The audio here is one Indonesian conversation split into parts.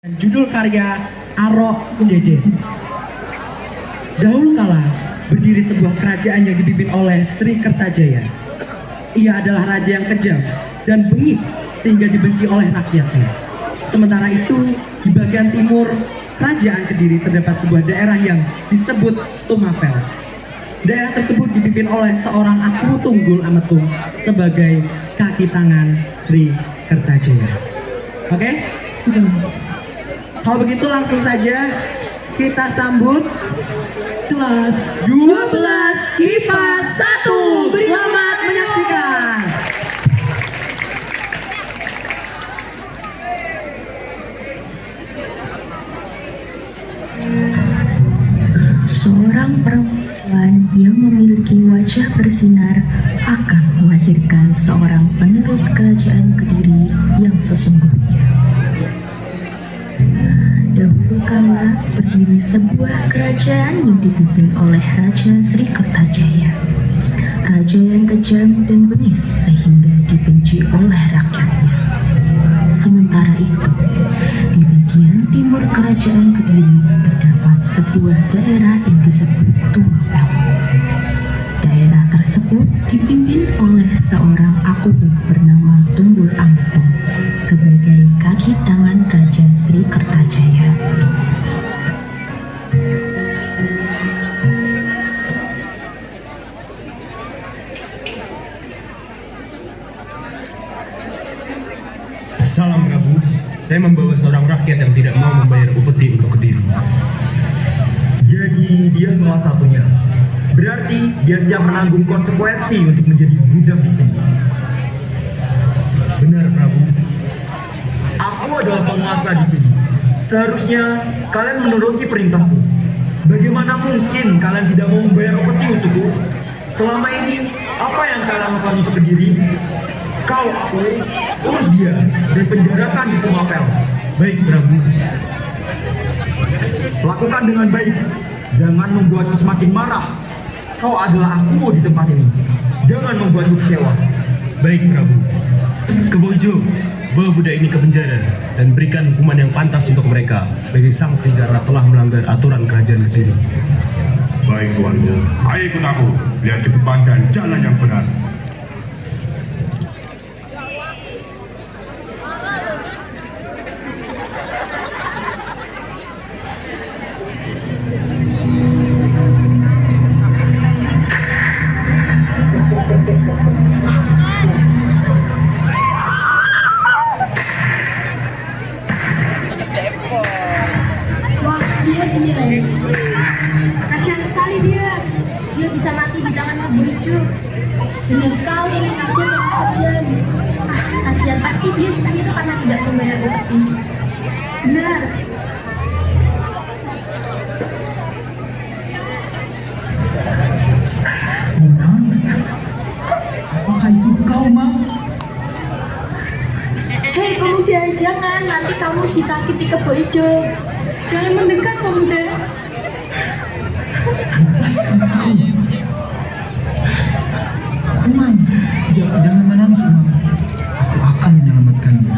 Judul karya Arok Dedes. Dahulu kala berdiri sebuah kerajaan yang dipimpin oleh Sri Kertajaya. Ia adalah raja yang kejam dan bengis sehingga dibenci oleh rakyatnya. Sementara itu, di bagian timur kerajaan Kediri terdapat sebuah daerah yang disebut Tumapel. Daerah tersebut dipimpin oleh seorang Aku Tunggul Ametung sebagai kaki tangan Sri Kertajaya. Oke? Kalau begitu langsung saja kita sambut kelas 12 IPA 1. Selamat menyaksikan. Seorang perempuan yang memiliki wajah bersinar akan melahirkan seorang penerus kerajaan Kediri yang sesungguhnya. Dahulu kala berdiri sebuah kerajaan yang dipimpin oleh Raja Sri Kertajaya. Raja yang kejam dan bengis sehingga dibenci oleh rakyatnya. Sementara itu, di bagian timur kerajaan Kediri terdapat sebuah daerah yang disebut Tumapel. Daerah tersebut dipimpin oleh seorang aku bernama Tunggul Ametung sebagai kaki tangan Raja Sri Kertajaya. Salam Prabu, saya membawa seorang rakyat yang tidak mau membayar upeti untuk Kediri. Jadi dia salah satunya. Berarti dia siap menanggung konsekuensi untuk menjadi budak di sini. Benar Prabu. Aku adalah penguasa di sini. Seharusnya kalian menuruti perintahku. Bagaimana mungkin kalian tidak mau membayar upeti untukku? Selama ini apa yang kalian lakukan untuk Kediri? Kau aku urus dia dan penjarakan di Tumapel. Baik Prabu. Lakukan dengan baik. Jangan membuatku semakin marah. Kau adalah aku di tempat ini. Jangan membuatku kecewa. Baik Prabu. Kebojo, bawa budak ini ke penjara dan berikan hukuman yang pantas untuk mereka sebagai sanksi karena telah melanggar aturan kerajaan Kediri. Baik tuanku, ayo ikut aku, lihat ke depan dan jalan yang benar. Wah, dia. Kasihan sekali dia. Dia bisa mati di tangan Mas Bojo. Benar sekali, raja sangat kejam. Kasihan, pasti dia seperti itu karena tidak membayar upeti. Benar. Apakah itu kau, Mam? Hei pemuda, jangan, nanti kamu disakiti ke Bojo. Jangan mendekat pemuda. Mam, jangan menangis, Mam. Aku akan menyelamatkanmu.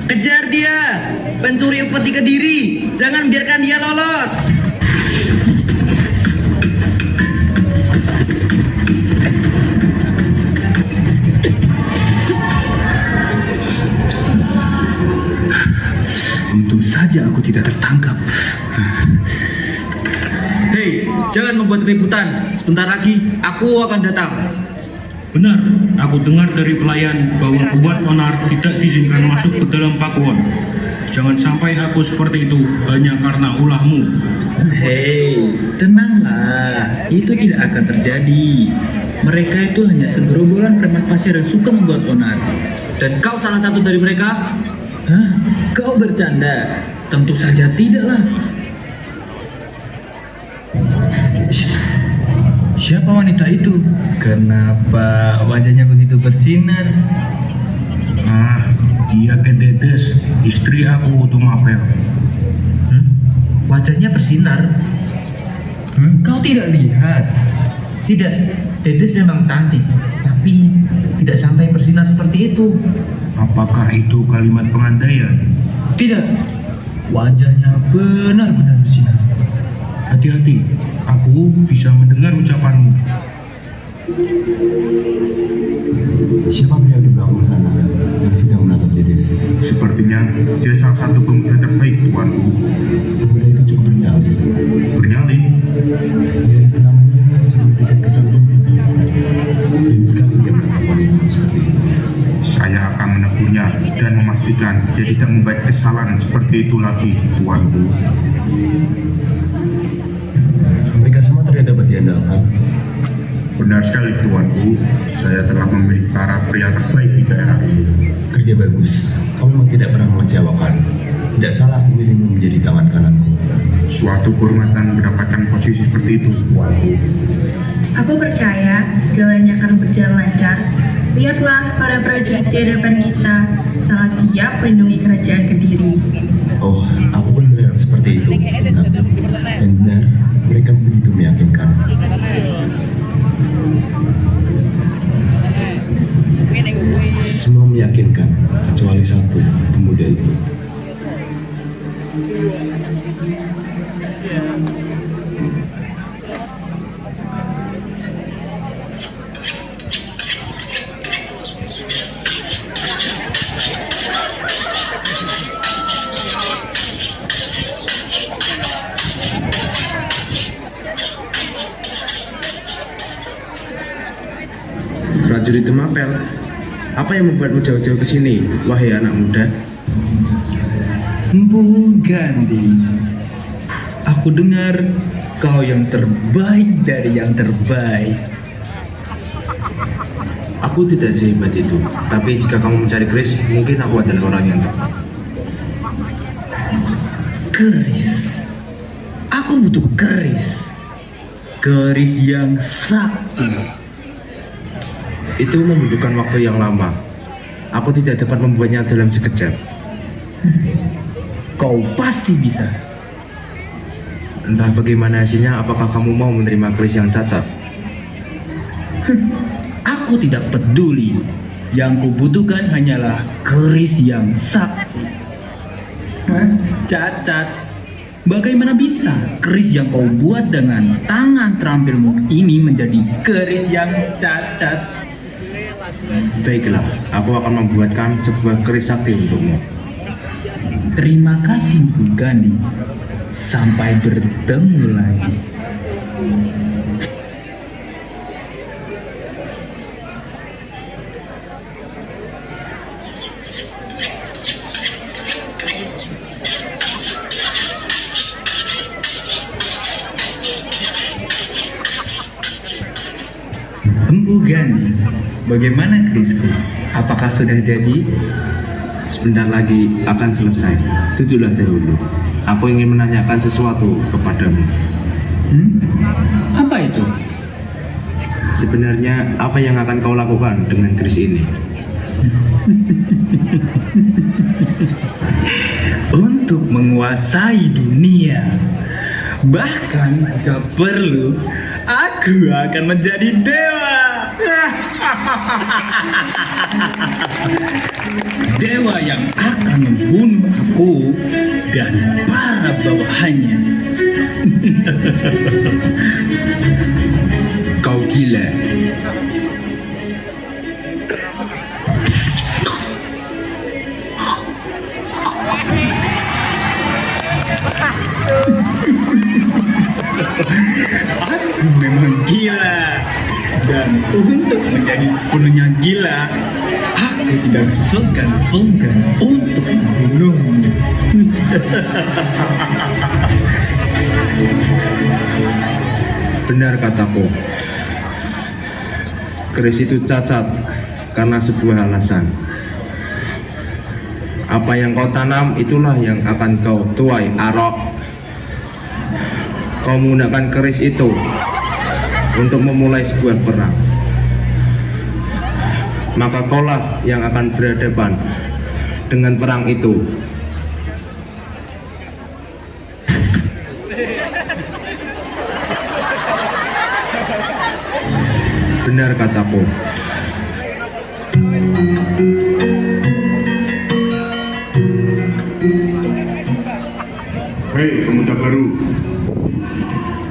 Kejar dia, pencuri upeti Kediri. Jangan biarkan dia lolos. Untung saja aku tidak tertangkap. Hei, jangan membuat keributan. Sebentar lagi aku akan datang. Benar, aku dengar dari pelayan bahwa pembuat onar tidak diizinkan masuk ke dalam pakuan. Jangan sampai aku seperti itu hanya karena ulahmu. Hei, tenanglah, itu tidak akan terjadi. Mereka itu hanya segerombolan preman pasir yang suka membuat onar. Dan kau salah satu dari mereka? Hah? Kau bercanda? Tentu saja tidaklah. Siapa wanita itu? Kenapa wajahnya begitu bersinar? Dia Kededes, istri aku Tumapel. Wajahnya bersinar. Kau tidak lihat? Tidak, Dedes memang cantik, tapi tidak sampai bersinar seperti itu. Apakah itu kalimat pengandaian? Tidak, wajahnya benar-benar bersinar. Hati-hati, aku bisa mendengar ucapanmu. Siapa pria di belakang sana yang sedang menatap Dedes? Sepertinya dia salah satu pemuda terbaik, tuanku. Pemuda itu cukup bernyali. Bernyali, Dia itu namanya sudah memberikan kesan buntu. Dan sekali dia menatap wanita seperti itu. saya akan menegurnya dan memastikan dia tidak membuat kesalahan seperti itu lagi, tuanku. Mereka semua terlihat dapat diandalkan. Benar sekali, tuanku. Saya telah memilih para pria terbaik di daerah ini. Kerja bagus. Kau memang tidak pernah mengecewakan. Tidak salah aku memilihmu menjadi tangan kananku. Suatu kehormatan mendapatkan posisi seperti itu, tuanku. Aku percaya segalanya akan berjalan lancar. Lihatlah para prajurit di hadapan kita sangat siap melindungi kerajaan Kediri. Oh, aku pun berharap seperti itu. Dan benar, mereka begitu meyakinkan. Semua meyakinkan, kecuali satu, pemuda itu. Prajurit Tumapel, apa yang membuatmu jauh-jauh ke sini, wahai anak muda? Empu Gandhi, aku dengar kau yang terbaik dari yang terbaik. Aku tidak sehebat itu, tapi jika kamu mencari keris, mungkin aku adalah orang yang tepat. Keris, aku butuh keris. Keris yang sakti. Itu membutuhkan waktu yang lama. Aku tidak dapat membuatnya dalam sekejap. Kau pasti bisa. Entah bagaimana hasilnya, apakah kamu mau menerima keris yang cacat? Aku tidak peduli. Yang kubutuhkan hanyalah keris yang sakti. Cacat. Bagaimana bisa keris yang kau buat dengan tangan terampilmu ini menjadi keris yang cacat? Baiklah, aku akan membuatkan sebuah keris sakti untukmu. Terima kasih, Bu Gandhi. Sampai bertemu lagi. bagaimana kerisku? Apakah sudah jadi? Sebentar lagi akan selesai. Duduklah dahulu. Aku ingin menanyakan sesuatu kepadamu. Apa itu? Sebenarnya apa yang akan kau lakukan dengan keris ini? Untuk menguasai dunia. Bahkan jika perlu, aku akan menjadi dewa. Dewa yang akan membunuh aku dan para bawahannya. Kau gila. Aku memang gila. Dan untuk menjadi sepenuhnya gila, aku tidak sungkan-sungkan untuk membunuhmu. Benar kataku. Keris itu cacat karena sebuah alasan. Apa yang kau tanam itulah yang akan kau tuai, Arok. Kau menggunakan keris itu untuk memulai sebuah perang. Maka kaulah yang akan berhadapan dengan perang itu. Benar kataku. Hei pemuda baru,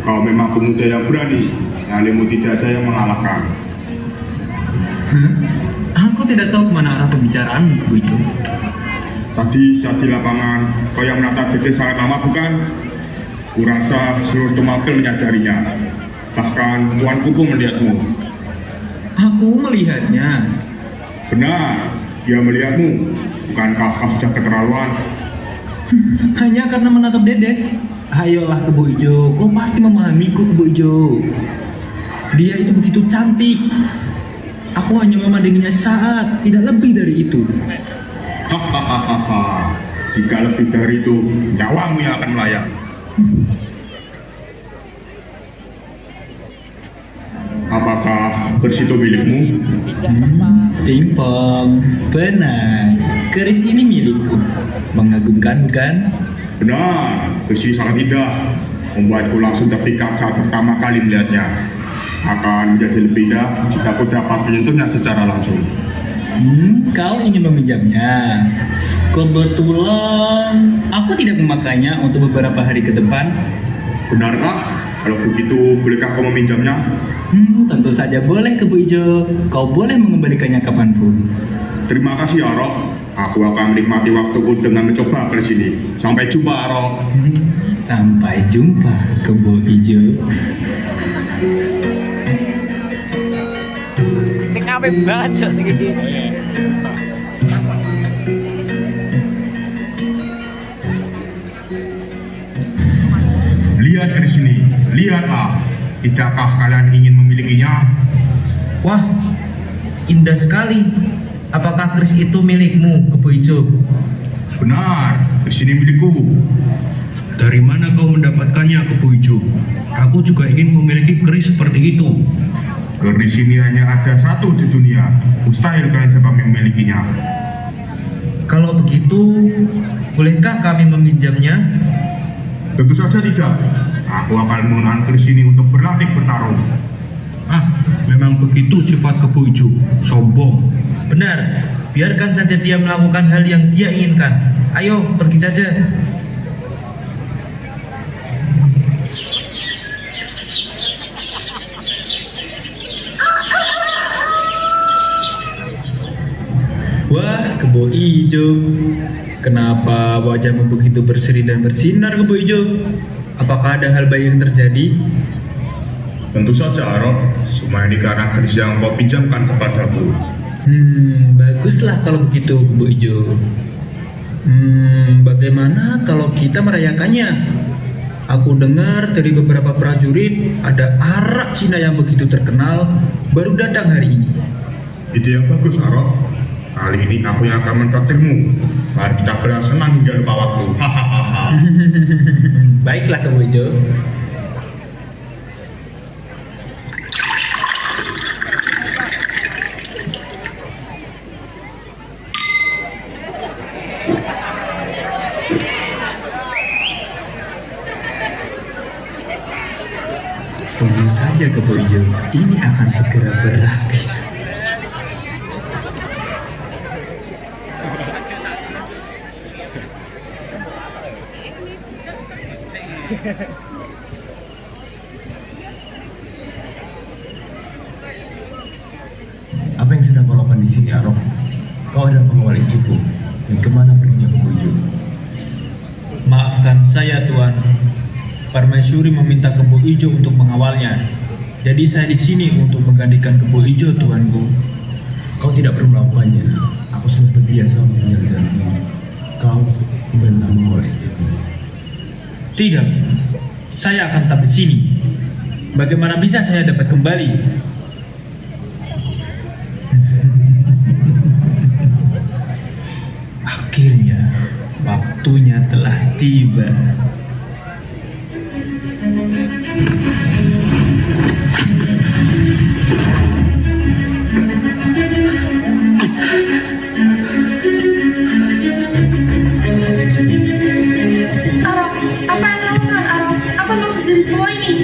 kau memang pemuda yang berani. Nyalimu tidak ada yang mengalahkan. Aku tidak tahu kemana arah pembicaraanmu, Bu itu. Tadi saat di lapangan, kau yang menatap Dede sangat lama bukan? Kurasa seluruh Tumapel menyadarinya. Bahkan Tuanku pun melihatmu. Aku melihatnya. Benar, dia melihatmu. Bukankah kau sudah keterlaluan? Hanya karena menatap Dedes. Ayolah Kebo Ijo, kau pasti memahamiku Kebo Ijo. Dia itu begitu cantik. Aku hanya memandanginya saat, tidak lebih dari itu. Hahaha. Jika lebih dari itu, nyawamu yang akan melayang. Apakah keris itu milikmu? Pimpong, benar. Keris ini milikku. Mengagumkan bukan? Benar, keris ini sangat indah. Membuatku langsung terpikat saat pertama kali melihatnya. Akan menjadi lebih indah jika aku dapat menyentuhnya secara langsung. Kau ingin meminjamnya? Kebetulan aku tidak memakainya untuk beberapa hari ke depan. Benarkah? Kalau begitu, bolehkah kau meminjamnya? Tentu saja boleh Kebo Ijo. Kau boleh mengembalikannya kapanpun. Terima kasih, Arok. Aku akan menikmati waktuku dengan mencoba keris ini. Sampai jumpa, Arok. Sampai jumpa Kebo Ijo. TKP banget cok segini. Lihat keris ini, lihatlah. Tidakkah kalian ingin memilikinya? Wah, indah sekali. Apakah keris itu milikmu, Kebo Ijo? Benar, keris ini milikku. Dari mana kau mendapatkannya, Kebo Ijo? Aku juga ingin memiliki keris seperti itu. Keris ini hanya ada satu di dunia. Mustahil kalian dapat memilikinya. Kalau begitu, bolehkah kami meminjamnya? Tentu saja tidak. Aku akan menggunakan keris ini untuk berlatih bertarung. Memang begitu sifat Kebo Ijo, sombong. Benar, biarkan saja dia melakukan hal yang dia inginkan. Ayo, pergi saja. Wah, Kebo Ijo. Kenapa wajahmu begitu berseri dan bersinar, Kebo Ijo? Apakah ada hal baik yang terjadi? Tentu saja, Arok. Semua ini karena keris yang kau pinjamkan kepadaku. Baguslah kalau begitu, Kebo Ijo. Bagaimana kalau kita merayakannya? Aku dengar dari beberapa prajurit ada arak Cina yang begitu terkenal baru datang hari ini. Ide yang bagus, Arok. Kali ini aku yang akan mentraktirmu. Mari kita bersenang hingga lupa waktu. Hahaha. Baiklah Kebo Ijo. Tunggu saja Kebo Ijo, ini akan segera berakhir. Apa yang sedang kau lakukan di sini, Arok? Kau adalah pengawal istriku. Dan kemana perginya Kebo Ijo? Maafkan saya Tuan, Permaisuri meminta Kebo Ijo untuk mengawalnya. Jadi saya di sini untuk menggantikan Kebo Ijo, Tuanku. Kau tidak perlu melakukannya. Aku sudah terbiasa menjalannya. Kau benar mengawal istriku. Tidak, saya akan tetap di sini. Bagaimana bisa saya dapat kembali? Akhirnya, waktunya telah tiba. Arok, apa yang kamu lakukan, Arok? Apa maksud dari semua ini?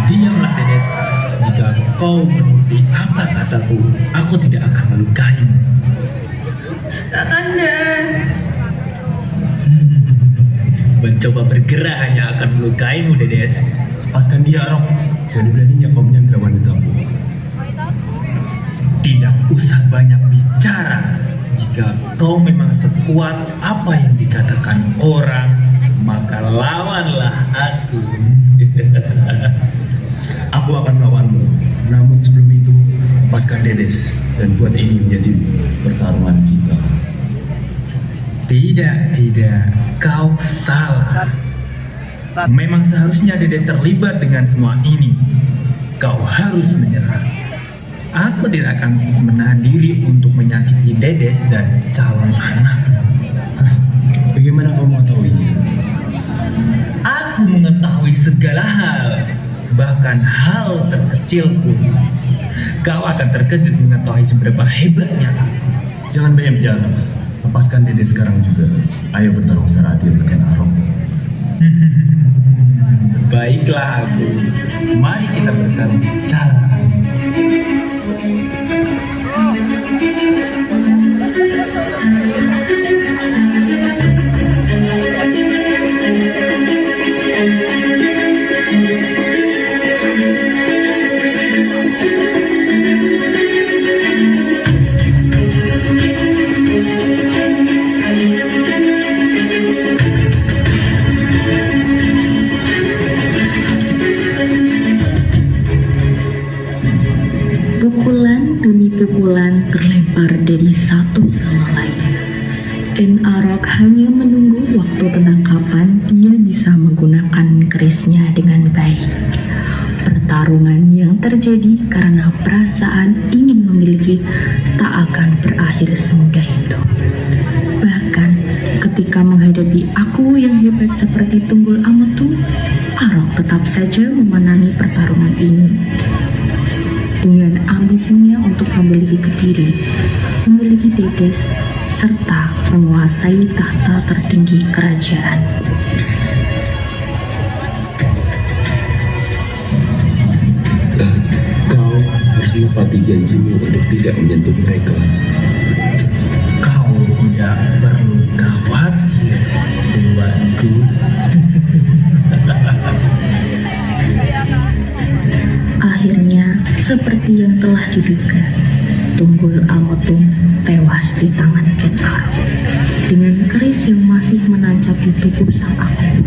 Diamlah, Dedes. Jika kau menuruti apa kataku, aku tidak akan melukaimu. Kakanda. Mencoba bergerak hanya akan melukaimu, Dedes. Lepaskan dia, Arok. Berani-beraninya kau menyandra wanitaku. Tidak usah banyak bicara. Jika kau memang sekuat apa yang dikatakan orang, maka lawanlah aku. Aku akan melawanmu. Namun sebelum itu, lepaskan Dedes dan buat ini menjadi pertarungan kita. Tidak, kau salah. Memang seharusnya Dedes terlibat dengan semua ini. Kau harus menyerah. Aku tidak akan menahan diri untuk menyakiti Dedes dan calon anak. Bagaimana kau mengetahuinya? Aku mengetahui segala hal, bahkan hal terkecil pun. Kau akan terkejut mengetahui seberapa hebatnya aku. Jangan banyak bicara. Lepaskan Dedes sekarang juga. Ayo bertarung secara adil dengan Arok. Baiklah aku. Mari kita bertarung bicara. Pukulan demi pukulan terlempar dari satu sama lain. Ken Arok hanya menunggu waktu penangkapan dia bisa menggunakan kerisnya dengan baik. Pertarungan yang terjadi karena perasaan ingin memiliki tak akan berakhir semudah itu. Bahkan ketika menghadapi aku yang hebat seperti Tunggul Ametung, Arok tetap saja memenangi pertarungan ini. Dengan ambisinya untuk memiliki Kediri, memiliki Dedes, serta menguasai tahta tertinggi kerajaan. Kau harus menepati janjimu untuk tidak menyentuh mereka. Kau tidak perlu khawatir, tuanku. Akhirnya, seperti yang telah diduga, Tunggul Ametung tewas di tangan Ken Arok. Dengan keris yang masih menancap di tubuh sang aku,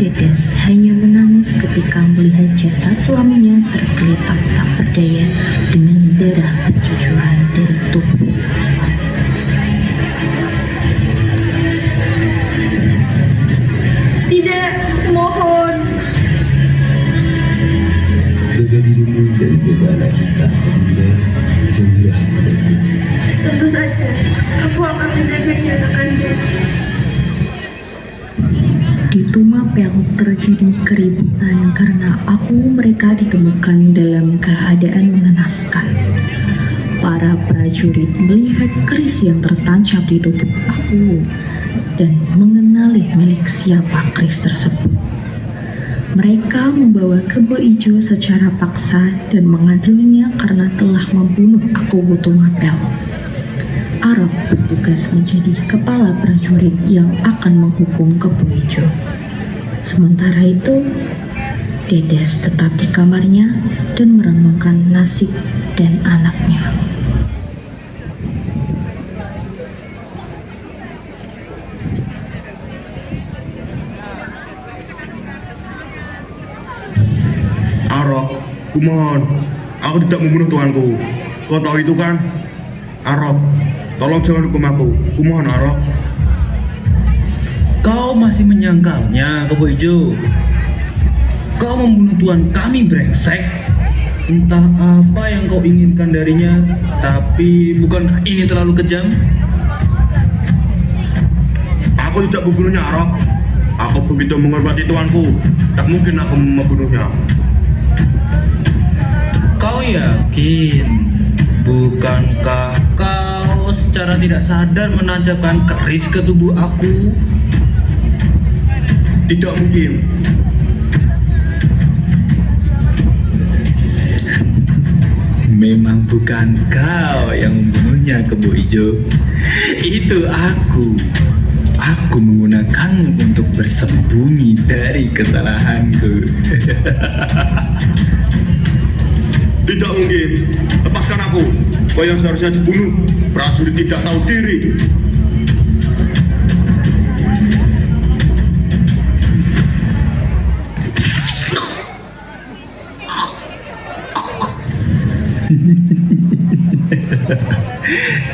Dedes hanya menangis ketika melihat jasad suaminya tergeletak tak berdaya dengan darah bercucuran dari tubuh sang suami. Tidak, mohon. Jaga dirimu dan jaga anak kita, Bunda. terjadi keributan karena mereka ditemukan dalam keadaan mengenaskan. Para prajurit melihat keris yang tertancap di tubuh aku dan mengenali milik siapa keris tersebut. Mereka membawa Kebo Ijo secara paksa dan mengadilinya karena telah membunuh Aku Buto Mapel. Arok bertugas menjadi kepala prajurit yang akan menghukum Kebo Ijo. Sementara itu, Dedes tetap di kamarnya dan merenungkan nasib dan anaknya. Arok, kumohon, aku tidak membunuh tuanku. Kau tahu itu kan? Arok, tolong jangan hukum aku. Kumohon Arok. Kau masih menyangkalnya, Kebo Ijo. Kau membunuh tuan kami, brengsek. Entah apa yang kau inginkan darinya, tapi bukankah ini terlalu kejam? Aku tidak membunuhnya Arok. Aku begitu menghormati tuanku. Tak mungkin aku membunuhnya. Kau yakin? Bukankah kau secara tidak sadar menancapkan keris ke tubuh aku? Tidak mungkin. Memang bukan kau yang membunuhnya, Kebo Ijo. Itu aku. Aku menggunakanmu untuk bersembunyi dari kesalahanku. Tidak mungkin. Lepaskan aku. Kau yang seharusnya dibunuh. Prajurit tidak tahu diri.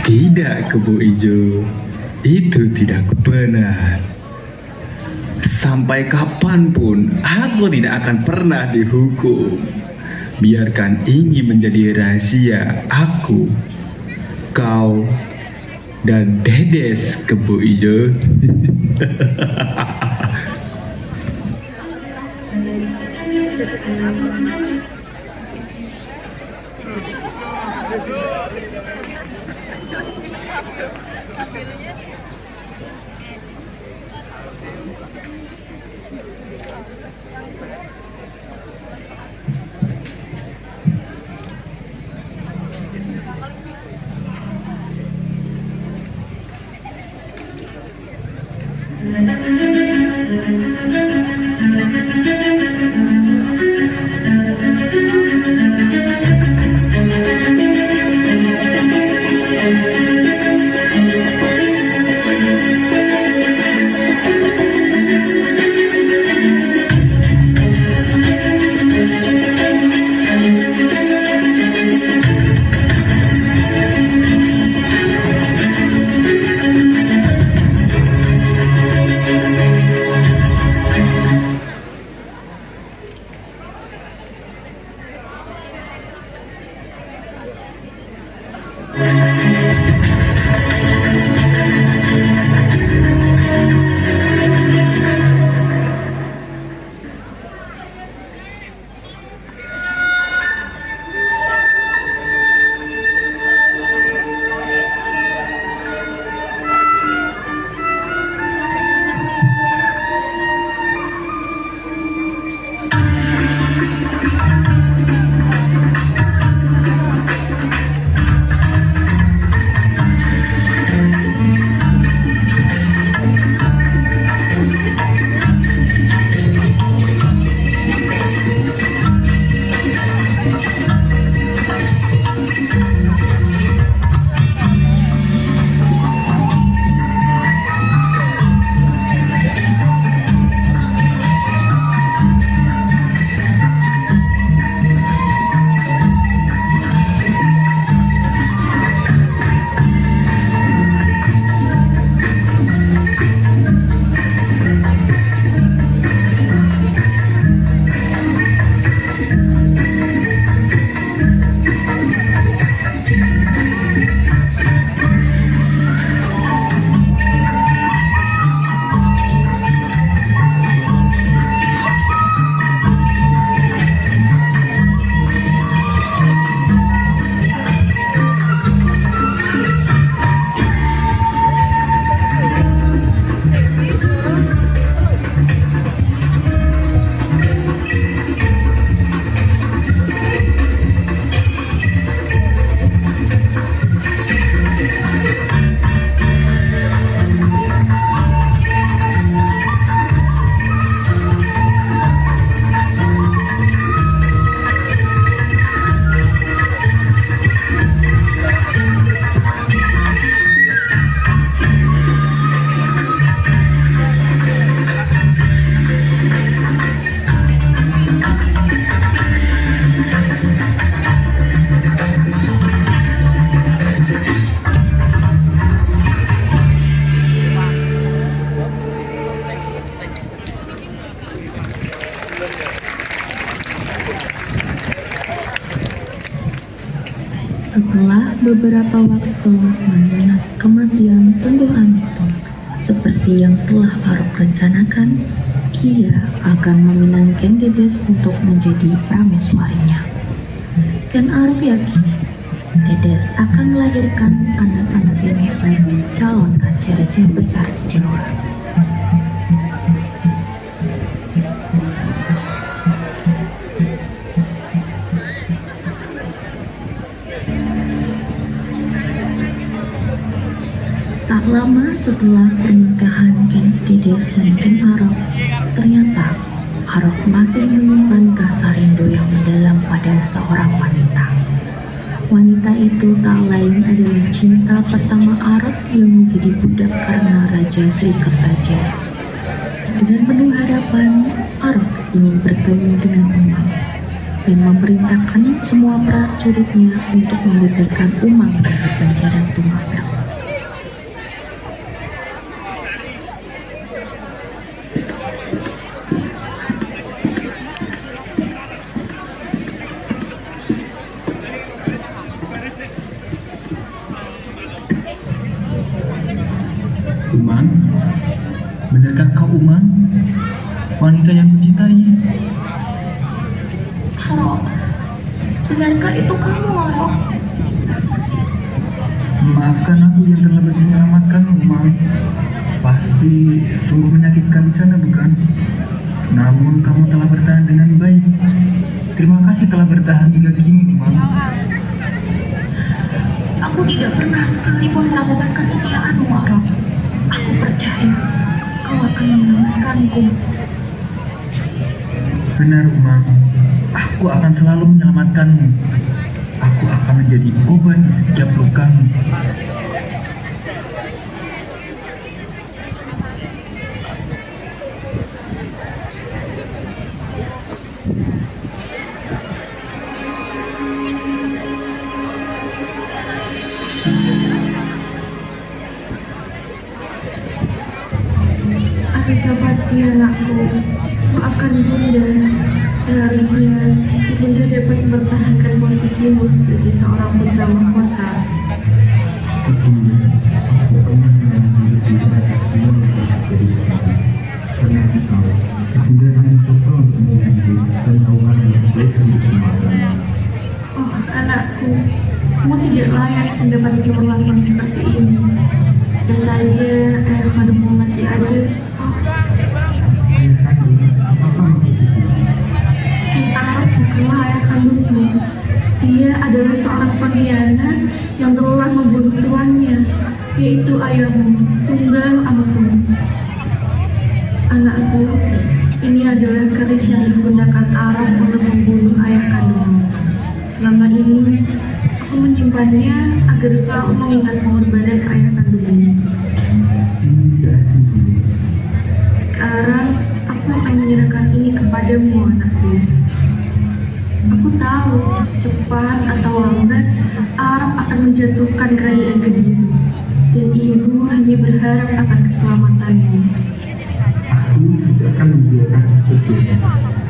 Tidak, Kebo Ijo. Itu tidak benar. Sampai kapanpun aku tidak akan pernah dihukum. Biarkan ini menjadi rahasia aku, kau, dan Dedes, Kebo Ijo. beberapa waktu mengingat kematian tumbuhan itu, seperti yang telah Arok rencanakan, ia akan meminangkan Dedes untuk menjadi prameswarinya. Dan Arok yakin Dedes akan melahirkan anak-anak yang hebat, calon raja-raja besar di Jawa. Tak lama setelah pernikahan Ken Dedes dan Ken Arok, ternyata Arok masih menyimpan rasa rindu yang mendalam pada seorang wanita. Wanita itu tak lain adalah cinta pertama Arok yang menjadi budak karena Raja Sri Kertajaya. Dengan penuh harapan, Arok ingin bertemu dengan Umang dan memerintahkan semua prajuritnya untuk membebaskan Umang dari penjara Tumapel. Umang, benarkah kau Umang? Wanita yang kucintai. Arok, benarkah itu kamu, Arok? Maafkan aku yang terlambat menyelamatkan Umang. Pasti sungguh menyakitkan di sana, bukan? Namun kamu telah bertahan dengan baik. Terima kasih telah bertahan hingga kini, Umang. Aku tidak pernah sekalipun meragukan kesetiaanmu, Arok. Aku percaya kau akan menyelamatkanku. Benar, Umang. Aku akan selalu menyelamatkanmu. Aku akan menjadi obat di setiap lukamu. Arasapati anakku, maafkan Bunda. Seharusnya Bunda dapat mempertahankan posisimu sebagai seorang putra mahkota. Oh anakku, kamu tidak layak mendapatkan perlakuan seperti ini. Dan saja ayah kandungmu masih ada. Ken Arok bukanlah ayah kandungmu. Dia adalah seorang pengkhianat yang telah membunuh tuannya, yaitu ayahmu, Tunggal Ametung. Anakku, ini adalah keris yang digunakan Arok untuk membunuh ayah kandungmu. Selama ini, aku menyimpannya agar selalu mengingat pengorbanan ayah kandungmu. Sekarang, aku akan menyerahkan ini kepadamu, anakku. Aku tahu, cepat atau lambat, Arok akan menjatuhkan kerajaan Kediri. Dan ibu hanya berharap akan keselamatanmu. Aku tidak akan membiarkan itu terjadi.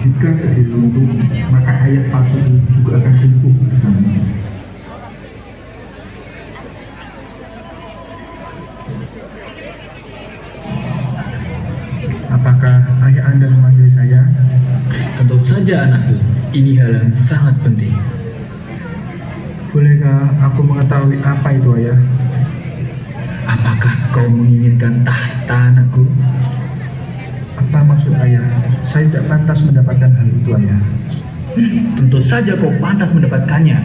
Jika Kediri runtuh, maka ayat palsu juga akan runtuh bersama. Apakah ayah Anda memanggil saya? Tentu saja anakku, ini hal yang sangat penting. Bolehkah aku mengetahui apa itu ayah? Apakah kau menginginkan tahta anakku? Apa maksud ayah? Saya tidak pantas mendapatkan hal itu ayah. Tentu saja kau pantas mendapatkannya.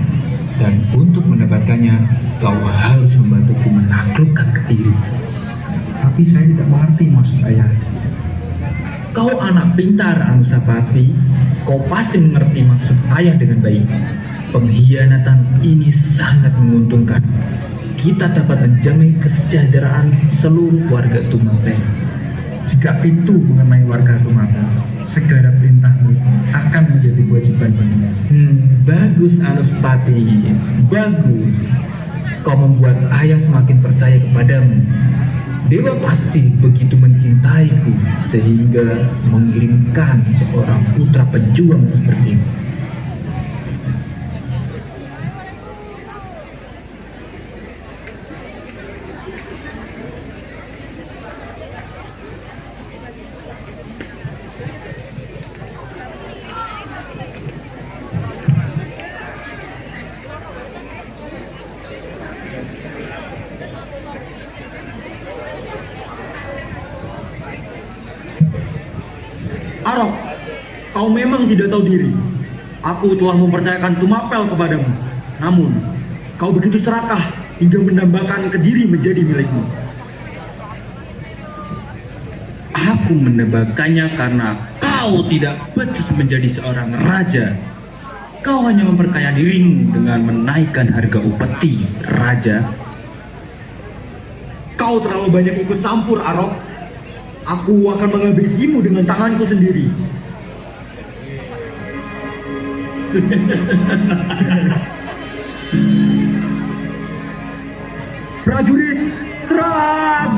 Dan untuk mendapatkannya, kau harus membantuku menaklukkan Kediri. Tapi saya tidak mengerti maksud ayah. Kau anak pintar, Anusapati. Kau pasti mengerti maksud ayah dengan baik. Pengkhianatan ini sangat menguntungkan. Kita dapat menjamin kesejahteraan seluruh warga Tumapel. Jika itu mengenai warga Tumapel, segala perintahmu akan menjadi kewajiban bagimu. Bagus Anuspati, bagus. Kau membuat ayah semakin percaya kepadamu. Dewa pasti begitu mencintaiku sehingga mengirimkan seorang putra pejuang seperti ini. Arok, kau memang tidak tahu diri. Aku telah mempercayakan Tumapel kepadamu. Namun, kau begitu serakah hingga mendambakan Kediri menjadi milikmu. Aku mendebakannya karena kau tidak becus menjadi seorang raja. Kau hanya memperkaya dirimu dengan menaikkan harga upeti, raja. Kau terlalu banyak ikut campur, Arok. Aku akan menghabisimu dengan tanganku sendiri. Prajurit, serang!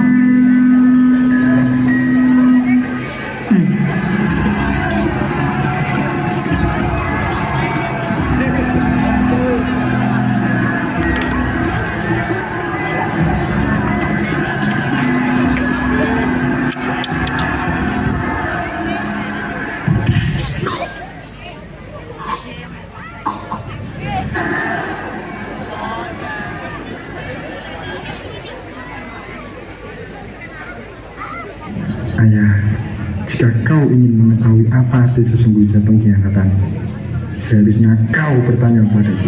Ayah, jika kau ingin mengetahui apa arti sesungguhnya pengkhianatan, seharusnya kau bertanya padaku.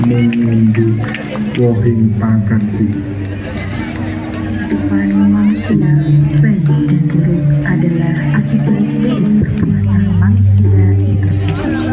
Mengunduh wohing pakanku. Tuhan manusia baik dan buruk adalah akibat dari perbuatan manusia itu sendiri.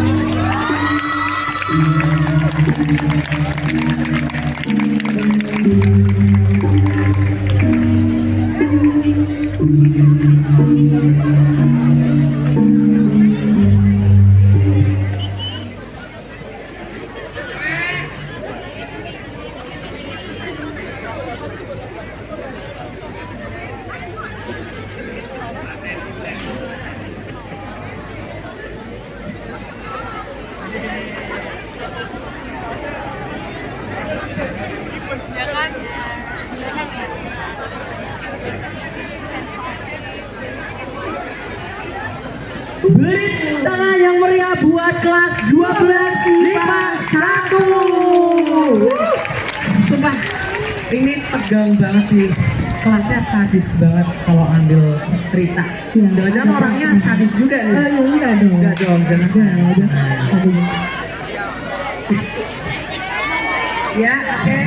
Beri tangan yang meriah buat kelas 12 IPA 1. Sumpah, ini tegang banget sih. Kelasnya sadis banget kalau ambil cerita. Jangan-jangan orangnya sadis juga nih. Enggak dong. Enggak dong, jangan. Ya, oke.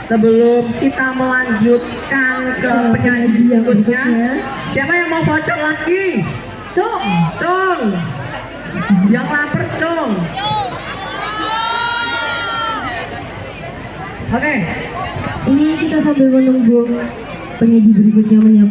Sebelum kita melanjutkan ke penyaji berikutnya, siapa yang mau pocong lagi? Cong. Yang lapar, Cong. Oke. Ini kita sambil menunggu penyaji berikutnya menyiapkan.